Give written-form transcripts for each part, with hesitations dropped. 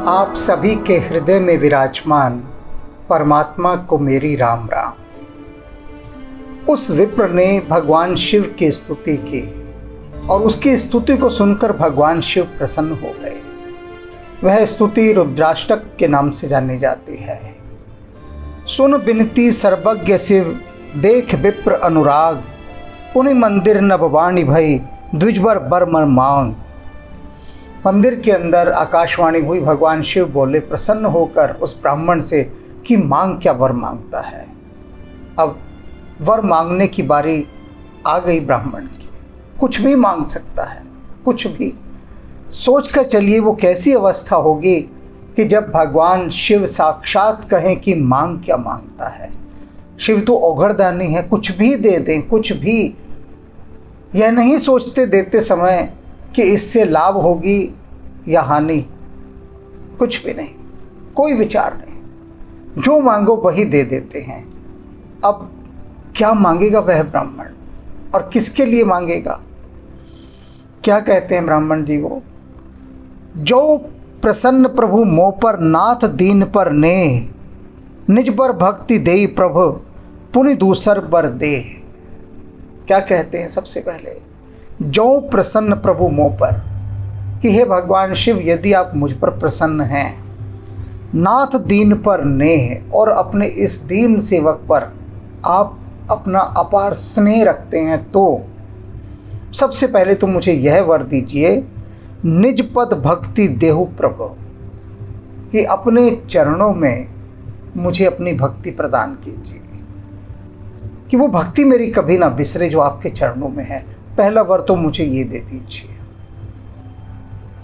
आप सभी के हृदय में विराजमान परमात्मा को मेरी राम राम। उस विप्र ने भगवान शिव की स्तुति की और उसकी स्तुति को सुनकर भगवान शिव प्रसन्न हो गए। वह स्तुति रुद्राष्टक के नाम से जानी जाती है। सुन बिनती सर्वज्ञ शिव, देख विप्र अनुराग, पुनि मंदिर नभवाणी भई, द्विजवर बर मर मांग। मंदिर के अंदर आकाशवाणी हुई, भगवान शिव बोले प्रसन्न होकर उस ब्राह्मण से कि मांग क्या वर मांगता है। अब वर मांगने की बारी आ गई ब्राह्मण की। कुछ भी मांग सकता है, कुछ भी। सोच कर चलिए वो कैसी अवस्था होगी कि जब भगवान शिव साक्षात कहें कि मांग क्या मांगता है। शिव तो औघड़दानी है, कुछ भी दे दें, कुछ भी। यह नहीं सोचते देते समय कि इससे लाभ होगी या हानि, कुछ भी नहीं, कोई विचार नहीं। जो मांगो वही दे देते हैं। अब क्या मांगेगा वह ब्राह्मण और किसके लिए मांगेगा? क्या कहते हैं ब्राह्मण जी वो, जो प्रसन्न प्रभु मोह पर नाथ दीन पर ने, निज पर भक्ति देई प्रभु पुनि दूसर बर दे। क्या कहते हैं? सबसे पहले जो प्रसन्न प्रभु मोह पर, कि हे भगवान शिव यदि आप मुझ पर प्रसन्न हैं, नाथ दीन पर ने, और अपने इस दीन सेवक पर आप अपना अपार स्नेह रखते हैं, तो सबसे पहले तो मुझे यह वर दीजिए, निज पद भक्ति देहु प्रभु, कि अपने चरणों में मुझे अपनी भक्ति प्रदान कीजिए, कि वो भक्ति मेरी कभी ना बिसरे जो आपके चरणों में है। पहला वर तो मुझे ये दे दीजिए।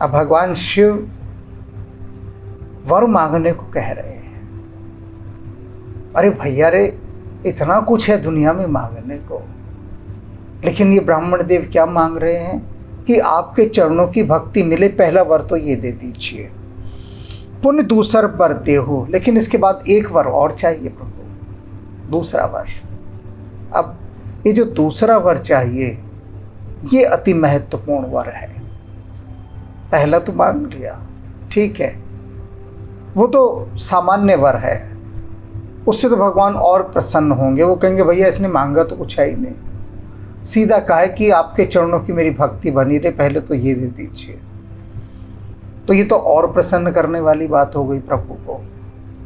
अब भगवान शिव वर मांगने को कह रहे हैं। अरे भैया रे, इतना कुछ है दुनिया में मांगने को, लेकिन ये ब्राह्मण देव क्या मांग रहे हैं कि आपके चरणों की भक्ति मिले। पहला वर तो ये दे दीजिए, पुण्य दूसर वर देहु, लेकिन इसके बाद एक वर और चाहिए प्रभु, दूसरा वर। अब ये जो दूसरा वर चाहिए ये अति महत्वपूर्ण वर है। पहला तो मांग लिया, ठीक है, वो तो सामान्य वर है, उससे तो भगवान और प्रसन्न होंगे। वो कहेंगे भैया इसने मांगा तो कुछ है ही नहीं, सीधा कहा है कि आपके चरणों की मेरी भक्ति बनी रहे, पहले तो ये दे दीजिए। तो ये तो और प्रसन्न करने वाली बात हो गई प्रभु को।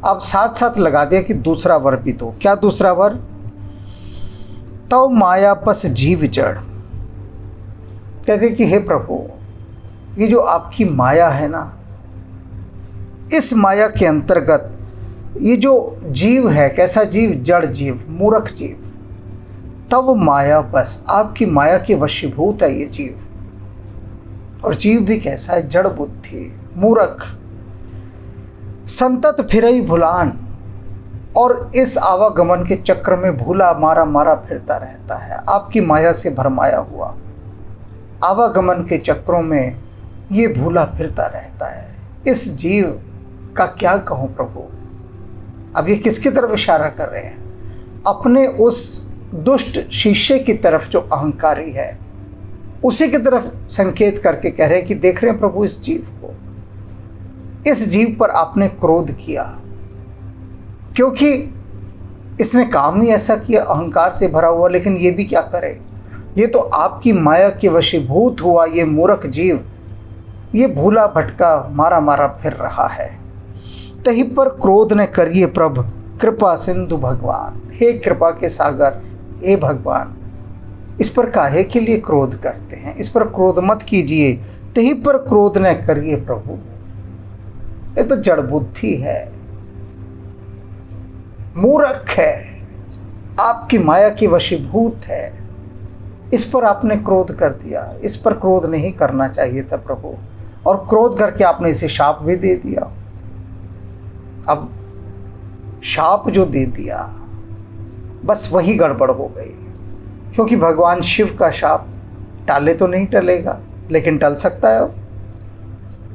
अब साथ साथ लगा दिया कि दूसरा वर भी दो। क्या दूसरा वर? तव माया बस जीव जड़। कहते कि हे प्रभु, ये जो आपकी माया है ना, इस माया के अंतर्गत ये जो जीव है, कैसा जीव? जड़ जीव, मूर्ख जीव। तब माया बस, आपकी माया के वशीभूत है ये जीव। और जीव भी कैसा है? जड़ बुद्धि, मूर्ख, संतत फिरई भुलान, और इस आवागमन के चक्र में भूला मारा मारा फिरता रहता है। आपकी माया से भरमाया हुआ आवागमन के चक्रों में ये भूला फिरता रहता है। इस जीव का क्या कहूँ प्रभु? अब ये किसकी तरफ इशारा कर रहे हैं? अपने उस दुष्ट शिष्य की तरफ जो अहंकारी है, उसी की तरफ संकेत करके कह रहे हैं कि देख रहे हैं प्रभु इस जीव को, इस जीव पर आपने क्रोध किया, क्योंकि इसने काम ही ऐसा किया, अहंकार से भरा हुआ। लेकिन ये भी क्या करे, ये तो आपकी माया के वशीभूत हुआ ये मूर्ख जीव, ये भूला भटका मारा मारा फिर रहा है। तही पर क्रोध न करिए प्रभु, कृपा सिंधु भगवान। हे कृपा के सागर, हे भगवान, इस पर काहे के लिए क्रोध करते हैं? इस पर क्रोध मत कीजिए। तही पर क्रोध न करिए प्रभु, ये तो जड़ बुद्धि है, मूर्ख है, आपकी माया की वशीभूत है, इस पर आपने क्रोध कर दिया। इस पर क्रोध नहीं करना चाहिए था प्रभु, और क्रोध करके आपने इसे शाप भी दे दिया। अब शाप जो दे दिया, बस वही गड़बड़ हो गई, क्योंकि भगवान शिव का शाप टाले तो नहीं टलेगा, लेकिन टल सकता है।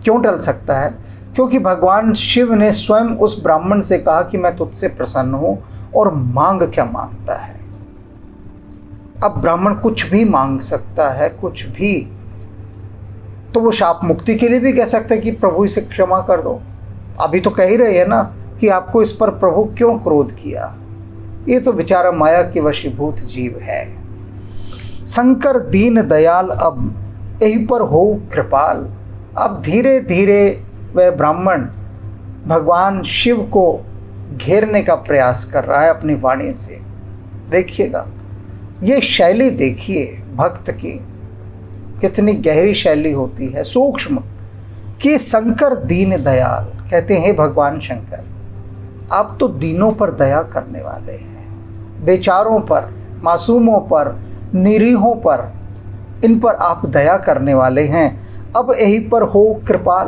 क्यों टल सकता है? क्योंकि भगवान शिव ने स्वयं उस ब्राह्मण से कहा कि मैं तुझसे प्रसन्न हूं, और मांग क्या मांगता है। अब ब्राह्मण कुछ भी मांग सकता है, कुछ भी। तो वो शाप मुक्ति के लिए भी कह सकता है कि प्रभु इसे क्षमा कर दो, अभी तो कह ही रहे हैं ना कि आपको इस पर प्रभु क्यों क्रोध किया, ये तो बेचारा माया के वशीभूत जीव है। शंकर दीन दयाल अब यही पर हो कृपाल। अब धीरे धीरे वह ब्राह्मण भगवान शिव को घेरने का प्रयास कर रहा है अपनी वाणी से। देखिएगा, ये शैली देखिए भक्त की, कितनी गहरी शैली होती है, सूक्ष्म। कि शंकर दीन दयाल, कहते हैं भगवान शंकर आप तो दीनों पर दया करने वाले हैं, बेचारों पर, मासूमों पर, निरीहों पर, इन पर आप दया करने वाले हैं। अब यही पर हो कृपाल,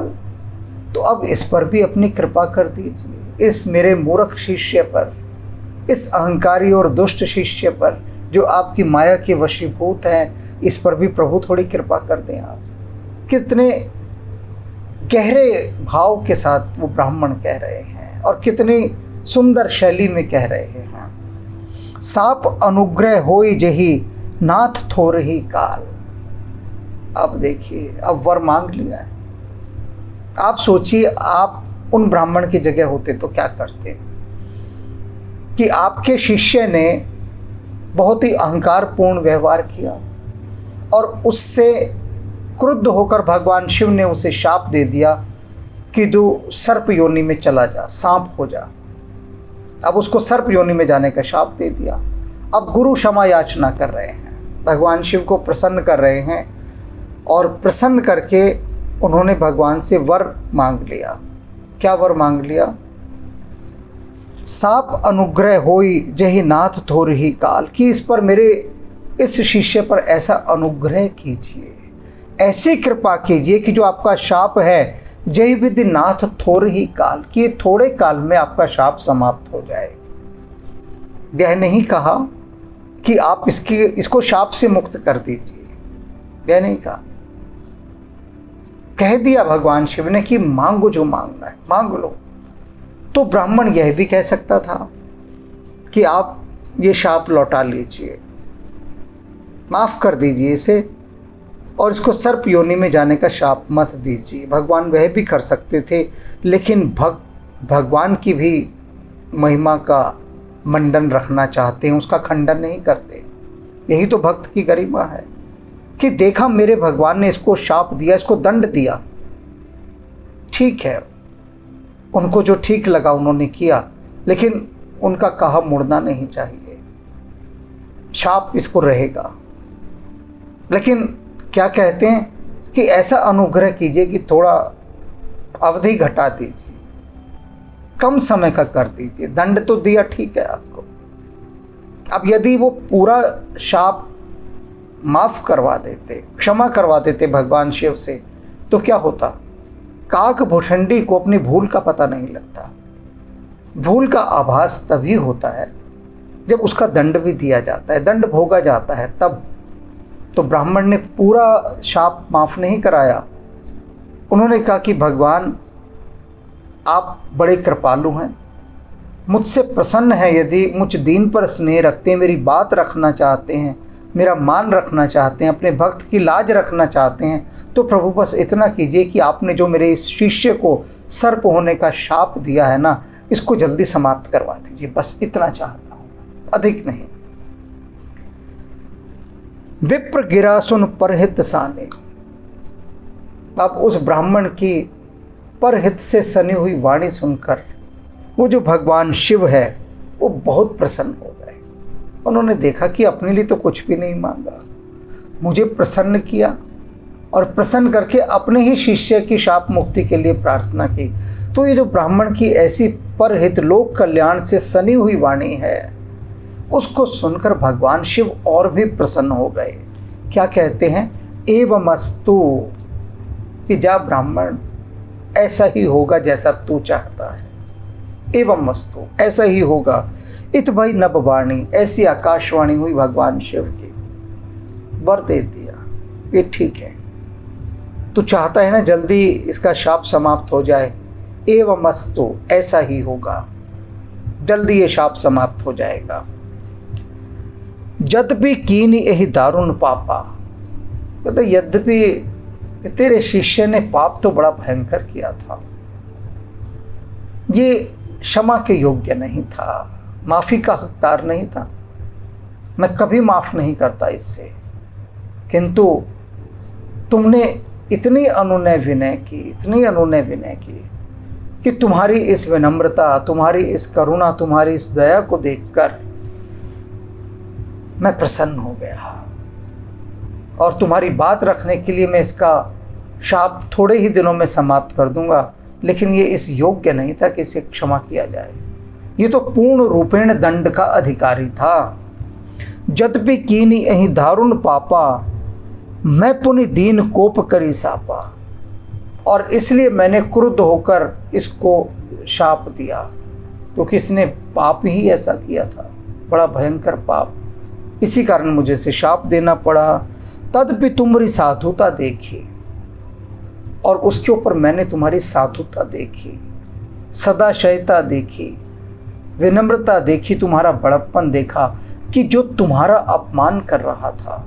तो अब इस पर भी अपनी कृपा कर दीजिए, इस मेरे मूर्ख शिष्य पर, इस अहंकारी और दुष्ट शिष्य पर जो आपकी माया के वशीभूत हैं, इस पर भी प्रभु थोड़ी कृपा कर दें आप। कितने गहरे भाव के साथ वो ब्राह्मण कह रहे हैं और कितनी सुंदर शैली में कह रहे हैं। साप अनुग्रह होई जही नाथ थोरही काल। अब देखिए, अब वर मांग लिया है। आप सोचिए, आप उन ब्राह्मण की जगह होते तो क्या करते कि आपके शिष्य ने बहुत ही अहंकारपूर्ण व्यवहार किया और उससे क्रुद्ध होकर भगवान शिव ने उसे शाप दे दिया कि तू सर्प योनि में चला जा, सांप हो जा। अब उसको सर्प योनि में जाने का शाप दे दिया। अब गुरु क्षमा याचना कर रहे हैं, भगवान शिव को प्रसन्न कर रहे हैं और प्रसन्न करके उन्होंने भगवान से वर मांग लिया। क्या वर मांग लिया? साप अनुग्रह होई जही नाथ थोरही काल, कि इस पर, मेरे इस शिष्य पर ऐसा अनुग्रह कीजिए, ऐसी कृपा कीजिए कि जो आपका शाप है जही विधि नाथ थोरही काल, कि थोड़े काल में आपका शाप समाप्त हो जाए। यह नहीं कहा कि आप इसको शाप से मुक्त कर दीजिए, यह नहीं कहा। कह दिया भगवान शिव ने कि मांगो, जो मांगना है मांग लो। तो ब्राह्मण यह भी कह सकता था कि आप ये शाप लौटा लीजिए, माफ कर दीजिए इसे और इसको सर्प योनि में जाने का शाप मत दीजिए। भगवान वह भी कर सकते थे, लेकिन भगवान की भी महिमा का मंडन रखना चाहते हैं, उसका खंडन नहीं करते। यही तो भक्त की गरिमा है कि देखा मेरे भगवान ने इसको शाप दिया, इसको दंड दिया, ठीक है, उनको जो ठीक लगा उन्होंने किया, लेकिन उनका कहा मुड़ना नहीं चाहिए, शाप इसको रहेगा। लेकिन क्या कहते हैं कि ऐसा अनुग्रह कीजिए कि थोड़ा अवधि घटा दीजिए, कम समय का कर दीजिए। दंड तो दिया, ठीक है आपको। अब यदि वो पूरा शाप माफ करवा देते, क्षमा करवा देते भगवान शिव से, तो क्या होता? काक भुठंडी को अपनी भूल का पता नहीं लगता। भूल का आभास तभी होता है जब उसका दंड भी दिया जाता है, दंड भोगा जाता है तब। तो ब्राह्मण ने पूरा शाप माफ नहीं कराया। उन्होंने कहा कि भगवान आप बड़े कृपालु हैं, मुझसे प्रसन्न हैं, यदि मुझ दीन पर स्नेह रखते हैं, मेरी बात रखना चाहते हैं, मेरा मान रखना चाहते हैं, अपने भक्त की लाज रखना चाहते हैं, तो प्रभु बस इतना कीजिए कि आपने जो मेरे इस शिष्य को सर्प होने का शाप दिया है ना, इसको जल्दी समाप्त करवा दीजिए, बस इतना चाहता हूँ, अधिक नहीं। विप्र गिरा सुन परहित साने। अब उस ब्राह्मण की परहित से सनी हुई वाणी सुनकर वो जो भगवान शिव है वो बहुत प्रसन्न हो गए। उन्होंने देखा कि अपने लिए तो कुछ भी नहीं मांगा, मुझे प्रसन्न किया और प्रसन्न करके अपने ही शिष्य की शाप मुक्ति के लिए प्रार्थना की। तो ये जो ब्राह्मण की ऐसी परहित लोक कल्याण से सनी हुई वाणी है, उसको सुनकर भगवान शिव और भी प्रसन्न हो गए। क्या कहते हैं? एवमस्तु, कि जा ब्राह्मण, ऐसा ही होगा जैसा तू चाहता है। एवमस्तु, ऐसा ही होगा। इत भाई नभ वाणी, ऐसी आकाशवाणी हुई भगवान शिव की, वर दे दिया, ये ठीक है, तू चाहता है ना जल्दी इसका शाप समाप्त हो जाए, एवमस्तु, ऐसा ही होगा, जल्दी ये शाप समाप्त हो जाएगा। यद्यपि कीनी यही दारुण पापा, कहते यद्यपि तेरे शिष्य ने पाप तो बड़ा भयंकर किया था, ये क्षमा के योग्य नहीं था, माफ़ी का हकदार नहीं था, मैं कभी माफ़ नहीं करता इससे। किंतु तुमने इतनी अनुनय विनय की, इतनी अनुनय विनय की कि तुम्हारी इस विनम्रता, तुम्हारी इस करुणा, तुम्हारी इस दया को देखकर मैं प्रसन्न हो गया, और तुम्हारी बात रखने के लिए मैं इसका शाप थोड़े ही दिनों में समाप्त कर दूंगा, लेकिन ये इस योग्य नहीं था कि इसे क्षमा किया जाए। ये तो पूर्ण रूपेण दंड का अधिकारी था। यद्यपि कीनी अहि दारुण पापा, मैं पुनि दीन कोप करी सापा। और इसलिए मैंने क्रुद्ध होकर इसको शाप दिया, क्योंकि इसने पाप ही ऐसा किया था, बड़ा भयंकर पाप। इसी कारण मुझे इसे शाप देना पड़ा। तदपि तुम्हारी साधुता देखी, और उसके ऊपर मैंने तुम्हारी साधुता देखी, सदाशयता देखी, विनम्रता देखी, तुम्हारा बड़प्पन देखा कि जो तुम्हारा अपमान कर रहा था,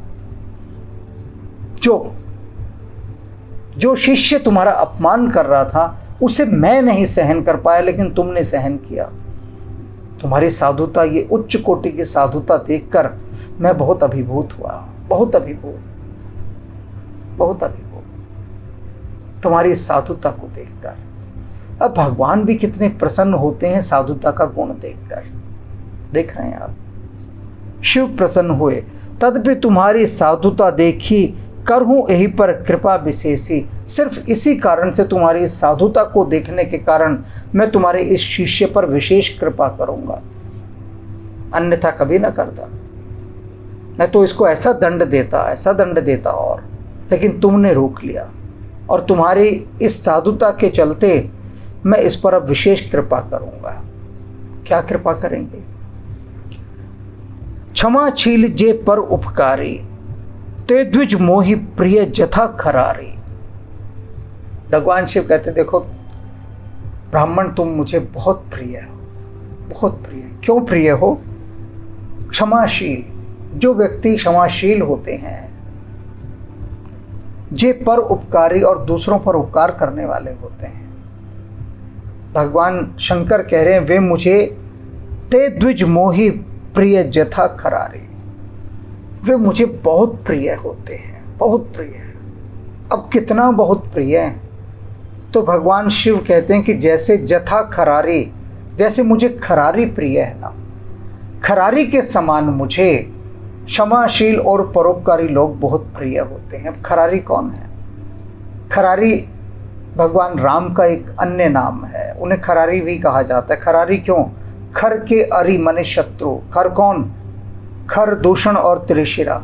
जो शिष्य तुम्हारा अपमान कर रहा था, उसे मैं नहीं सहन कर पाया, लेकिन तुमने सहन किया। तुम्हारी साधुता, ये उच्च कोटि की साधुता देखकर मैं बहुत अभिभूत हुआ, बहुत अभिभूत, बहुत अभिभूत तुम्हारी साधुता को देखकर। अब भगवान भी कितने प्रसन्न होते हैं साधुता का गुण देखकर, देख रहे हैं आप। शिव प्रसन्न हुए। तदपि तुम्हारी साधुता देखी, करहूं यही पर कृपा विशेषी। सिर्फ इसी कारण से, तुम्हारी साधुता को देखने के कारण मैं तुम्हारे इस शिष्य पर विशेष कृपा करूंगा, अन्यथा कभी ना करता। मैं तो इसको ऐसा दंड देता, ऐसा दंड देता, और लेकिन तुमने रोक लिया, और तुम्हारी इस साधुता के चलते मैं इस पर अब विशेष कृपा करूंगा। क्या कृपा करेंगे? क्षमाशील जे पर उपकारी, ते द्विज मोहि प्रिय जथा खरारी। भगवान शिव कहते, देखो ब्राह्मण, तुम मुझे बहुत प्रिय हो, बहुत प्रिय। क्यों प्रिय हो? क्षमाशील, जो व्यक्ति क्षमाशील होते हैं, जे पर उपकारी, और दूसरों पर उपकार करने वाले होते हैं। भगवान शंकर कह रहे हैं, वे मुझे ते द्विज मोहि प्रिय जथा खरारी, वे मुझे बहुत प्रिय होते हैं, बहुत प्रिय। अब कितना बहुत प्रिय है? तो भगवान शिव कहते हैं कि जैसे जथा खरारी, जैसे मुझे खरारी प्रिय है ना, खरारी के समान मुझे क्षमाशील और परोपकारी लोग बहुत प्रिय होते हैं। अब खरारी कौन है? खरारी भगवान राम का एक अन्य नाम है, उन्हें खरारी भी कहा जाता है। खरारी क्यों? खर के अरि मने शत्रु। खर कौन? खर, दूषण और त्रिशिरा।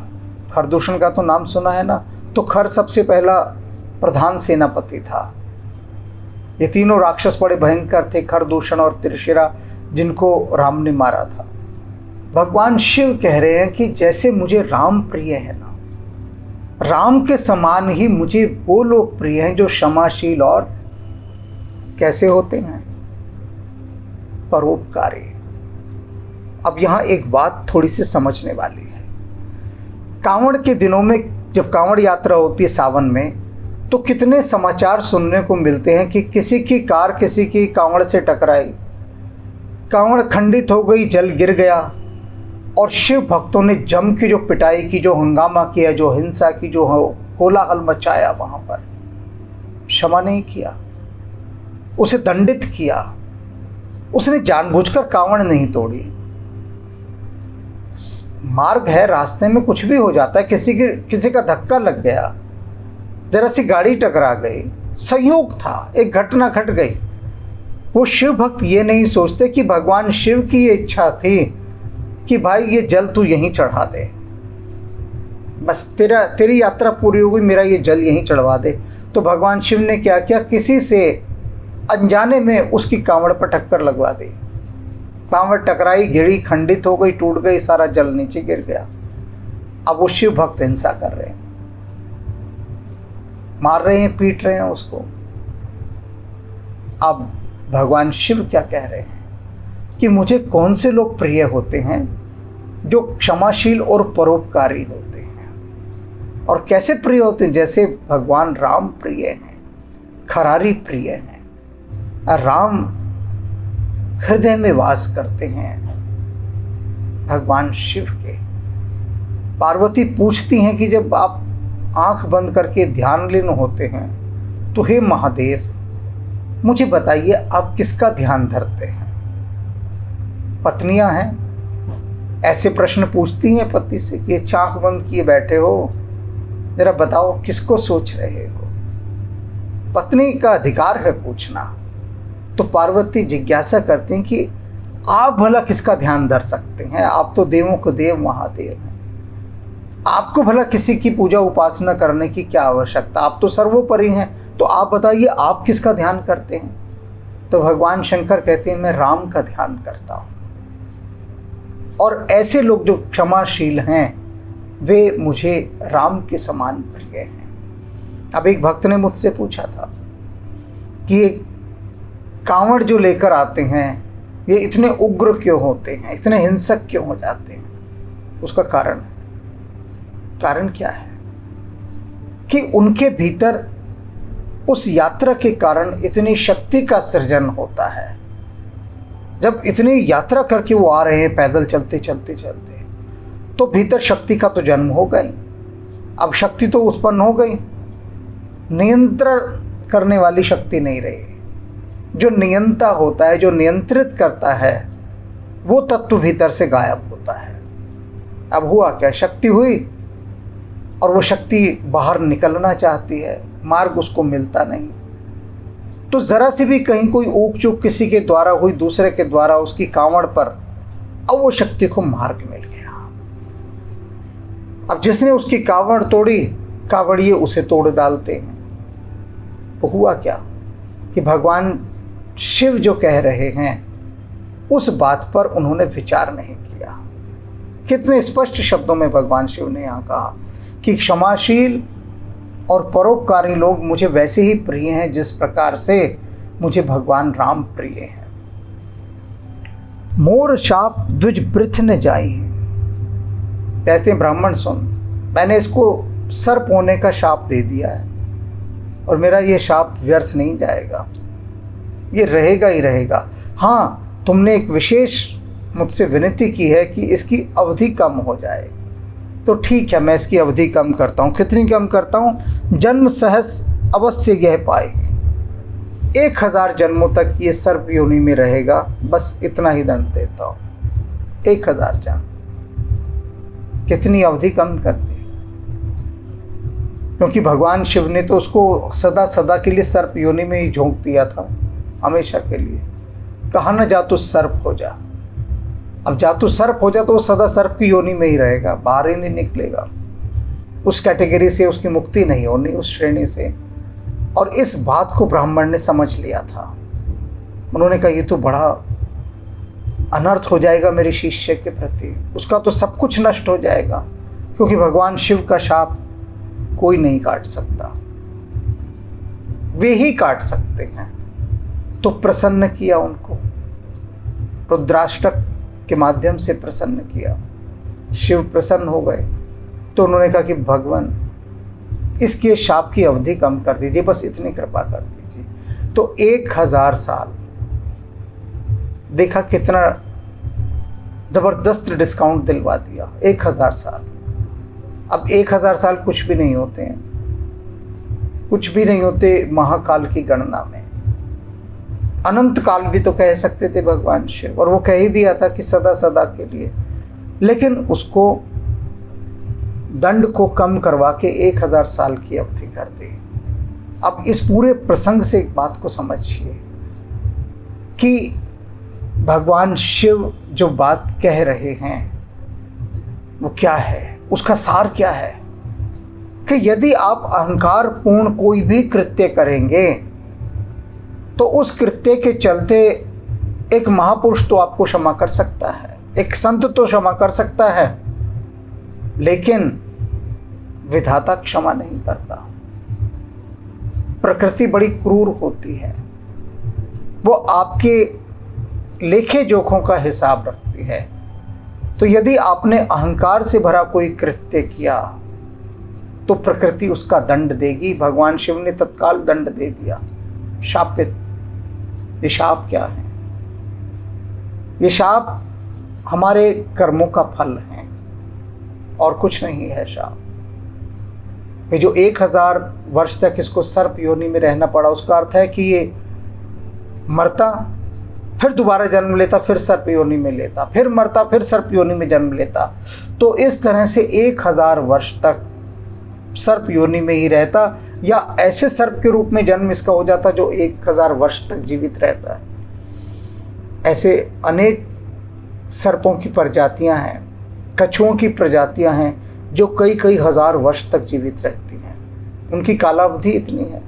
खर दूषण का तो नाम सुना है ना, तो खर सबसे पहला प्रधान सेनापति था। ये तीनों राक्षस बड़े भयंकर थे, खर, दूषण और त्रिशिरा, जिनको राम ने मारा था। भगवान शिव कह रहे हैं कि जैसे मुझे राम प्रिय है ना, राम के समान ही मुझे वो लोग प्रिय हैं जो क्षमाशील और कैसे होते हैं? परोपकारी। अब यहाँ एक बात थोड़ी सी समझने वाली है। कांवड़ के दिनों में जब कांवड़ यात्रा होती है सावन में, तो कितने समाचार सुनने को मिलते हैं कि किसी की कार किसी की कांवड़ से टकराई, कांवड़ खंडित हो गई, जल गिर गया, और शिव भक्तों ने जम की जो पिटाई की, जो हंगामा किया, जो हिंसा की, जो कोलाहल मचाया, वहां पर क्षमा नहीं किया, उसे दंडित किया। उसने जानबूझकर कांवड़ नहीं तोड़ी। मार्ग है, रास्ते में कुछ भी हो जाता है, किसी का धक्का लग गया, जरा सी गाड़ी टकरा गई, संयोग था, एक घटना घट गई। वो शिव भक्त ये नहीं सोचते कि भगवान शिव की ये इच्छा थी कि भाई ये जल तू यहीं चढ़ा दे, बस तेरी यात्रा पूरी हो गई, मेरा ये जल यहीं चढ़वा दे। तो भगवान शिव ने क्या किया? किसी से अनजाने में उसकी कांवड़ पर टक्कर लगवा दी। कांवड़ टकराई, गिरी, खंडित हो गई, टूट गई, सारा जल नीचे गिर गया। अब वो शिव भक्त हिंसा कर रहे हैं, मार रहे हैं, पीट रहे हैं उसको। अब भगवान शिव क्या कह रहे हैं कि मुझे कौन से लोग प्रिय होते हैं? जो क्षमाशील और परोपकारी होते हैं। और कैसे प्रिय होते हैं? जैसे भगवान राम प्रिय हैं, खरारी प्रिय हैं। राम हृदय में वास करते हैं भगवान शिव के। पार्वती पूछती हैं कि जब आप आंख बंद करके ध्यानलीन होते हैं तो हे महादेव, मुझे बताइए आप किसका ध्यान धरते हैं? पत्नियां हैं, ऐसे प्रश्न पूछती हैं पति से कि ये आंख बंद किए बैठे हो, जरा बताओ किसको सोच रहे हो? पत्नी का अधिकार है पूछना। तो पार्वती जिज्ञासा करती हैं कि आप भला किसका ध्यान धर सकते हैं? आप तो देवों के देव महादेव हैं, आपको भला किसी की पूजा उपासना करने की क्या आवश्यकता? आप तो सर्वोपरि हैं, तो आप बताइए आप किसका ध्यान करते हैं? तो भगवान शंकर कहते हैं मैं राम का ध्यान करता हूँ। और ऐसे लोग जो क्षमाशील हैं वे मुझे राम के समान प्रिय हैं। अब एक भक्त ने मुझसे पूछा था कि ये कांवड़ जो लेकर आते हैं ये इतने उग्र क्यों होते हैं, इतने हिंसक क्यों हो जाते हैं? उसका कारण क्या है कि उनके भीतर उस यात्रा के कारण इतनी शक्ति का सृजन होता है। जब इतनी यात्रा करके वो आ रहे हैं पैदल चलते चलते चलते, तो भीतर शक्ति का तो जन्म हो गई। अब शक्ति तो उत्पन्न हो गई, नियंत्रण करने वाली शक्ति नहीं रही। जो नियंता होता है, जो नियंत्रित करता है, वो तत्व भीतर से गायब होता है। अब हुआ क्या? शक्ति हुई और वो शक्ति बाहर निकलना चाहती है, मार्ग उसको मिलता नहीं। तो ज़रा सी भी कहीं कोई ऊक चूक किसी के द्वारा हुई, दूसरे के द्वारा उसकी कांवड़ पर, अब वो शक्ति को मार्ग मिल गया। अब जिसने उसकी कांवड़ तोड़ी, कांवड़िए उसे तोड़ डालते हैं। तो हुआ क्या कि भगवान शिव जो कह रहे हैं उस बात पर उन्होंने विचार नहीं किया। कितने स्पष्ट शब्दों में भगवान शिव ने यहाँ कहा कि क्षमाशील और परोपकारी लोग मुझे वैसे ही प्रिय हैं जिस प्रकार से मुझे भगवान राम प्रिय हैं। मोर शाप द्विज वृथ न जाई, कहते हैं ब्राह्मण सुन, मैंने इसको सर्प होने का शाप दे दिया है और मेरा ये शाप व्यर्थ नहीं जाएगा, ये रहेगा ही रहेगा। हाँ, तुमने एक विशेष मुझसे विनती की है कि इसकी अवधि कम हो जाए, तो ठीक है, मैं इसकी अवधि कम करता हूँ। कितनी कम करता हूँ? जन्म सहस अवश्य यह पाए, 1000 जन्मों तक ये सर्प योनि में रहेगा, बस इतना ही दंड देता हूँ। 1000 जन्म, कितनी अवधि कम कर दी? क्योंकि भगवान शिव ने तो उसको सदा सदा के लिए सर्प योनि में ही झोंक दिया था, हमेशा के लिए। कहा ना जा तू सर्प हो जा। अब जा तू सर्प हो जा तो वो सदा सर्प की योनि में ही रहेगा, बाहर ही नहीं निकलेगा। उस कैटेगरी से उसकी मुक्ति नहीं होनी, उस श्रेणी से। और इस बात को ब्राह्मण ने समझ लिया था। उन्होंने कहा ये तो बड़ा अनर्थ हो जाएगा मेरे शिष्य के प्रति, उसका तो सब कुछ नष्ट हो जाएगा, क्योंकि भगवान शिव का शाप कोई नहीं काट सकता, वे ही काट सकते हैं। तो प्रसन्न किया उनको, रुद्राष्टक के माध्यम से प्रसन्न किया। शिव प्रसन्न हो गए। तो उन्होंने कहा कि भगवान इसके शाप की अवधि कम कर दीजिए, बस इतनी कृपा कर दीजिए। तो 1000 साल, देखा कितना जबरदस्त डिस्काउंट दिलवा दिया। 1000 साल। अब 1000 साल कुछ भी नहीं होते हैं, कुछ भी नहीं होते महाकाल की गणना में। अनंत काल भी तो कह सकते थे भगवान शिव, और वो कह ही दिया था कि सदा सदा के लिए। लेकिन उसको दंड को कम करवा के 1000 साल की अवधि कर दी। अब इस पूरे प्रसंग से एक बात को समझिए कि भगवान शिव जो बात कह रहे हैं वो क्या है, उसका सार क्या है कि यदि आप अहंकार पूर्ण कोई भी कृत्य करेंगे तो उस कृत्य के चलते एक महापुरुष तो आपको क्षमा कर सकता है, एक संत तो क्षमा कर सकता है, लेकिन विधाता क्षमा नहीं करता। प्रकृति बड़ी क्रूर होती है, वो आपके लेखे जोखों का हिसाब रखती है। तो यदि आपने अहंकार से भरा कोई कृत्य किया तो प्रकृति उसका दंड देगी। भगवान शिव ने तत्काल दंड दे दिया, शापित। ये शाप क्या है? ये शाप हमारे कर्मों का फल है और कुछ नहीं है शाप। ये जो 1000 वर्ष तक इसको सर्प योनि में रहना पड़ा, उसका अर्थ है कि ये मरता, फिर दोबारा जन्म लेता, फिर सर्प योनि में लेता, फिर मरता, फिर सर्प योनि में जन्म लेता। तो इस तरह से 1000 वर्ष तक सर्प योनि में ही रहता, या ऐसे सर्प के रूप में जन्म इसका हो जाता जो 1000 वर्ष तक जीवित रहता है। ऐसे अनेक सर्पों की प्रजातियां हैं, कछुओं की प्रजातियां हैं जो कई कई हजार वर्ष तक जीवित रहती हैं। उनकी कालावधि इतनी है,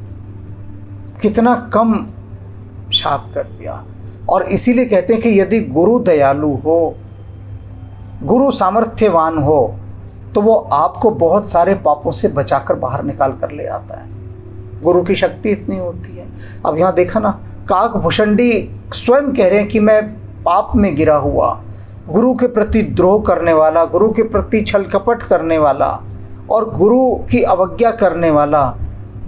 कितना कम शाप कर दिया। और इसीलिए कहते हैं कि यदि गुरु दयालु हो, गुरु सामर्थ्यवान हो, तो वो आपको बहुत सारे पापों से बचाकर बाहर निकाल कर ले आता है। गुरु की शक्ति इतनी होती है। अब यहाँ देखा ना, काकभूषणी स्वयं कह रहे हैं कि मैं पाप में गिरा हुआ, गुरु के प्रति द्रोह करने वाला, गुरु के प्रति छल कपट करने वाला और गुरु की अवज्ञा करने वाला,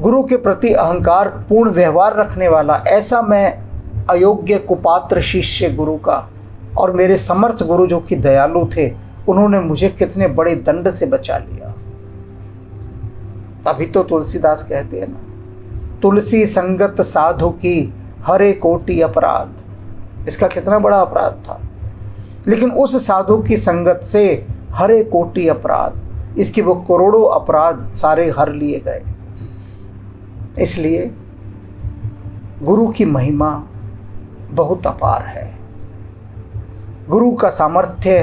गुरु के प्रति अहंकार पूर्ण व्यवहार रखने वाला, ऐसा मैं अयोग्य कुपात्र शिष्य गुरु का। और मेरे समर्थ गुरु जो कि दयालु थे, उन्होंने मुझे कितने बड़े दंड से बचा लिया। तभी तो तुलसीदास कहते हैं ना, तुलसी संगत साधु की हरे कोटि अपराध। इसका कितना बड़ा अपराध था, लेकिन उस साधु की संगत से हरे कोटि अपराध, इसके वो करोड़ों अपराध सारे हर लिए गए। इसलिए गुरु की महिमा बहुत अपार है, गुरु का सामर्थ्य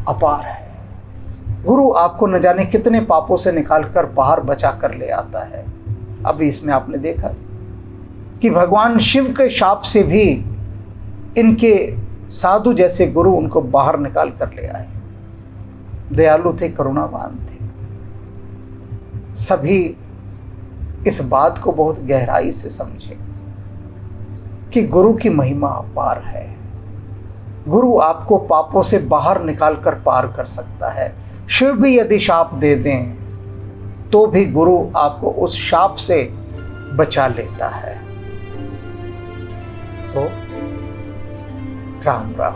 अपार है। गुरु आपको न जाने कितने पापों से निकालकर बाहर बचा कर ले आता है। अभी इसमें आपने देखा कि भगवान शिव के शाप से भी इनके साधु जैसे गुरु उनको बाहर निकाल कर ले आए। दयालु थे, करुणावान थे। सभी इस बात को बहुत गहराई से समझे कि गुरु की महिमा अपार है। गुरु आपको पापों से बाहर निकालकर पार कर सकता है। शिव भी यदि शाप दे दें तो भी गुरु आपको उस शाप से बचा लेता है। तो राम राम।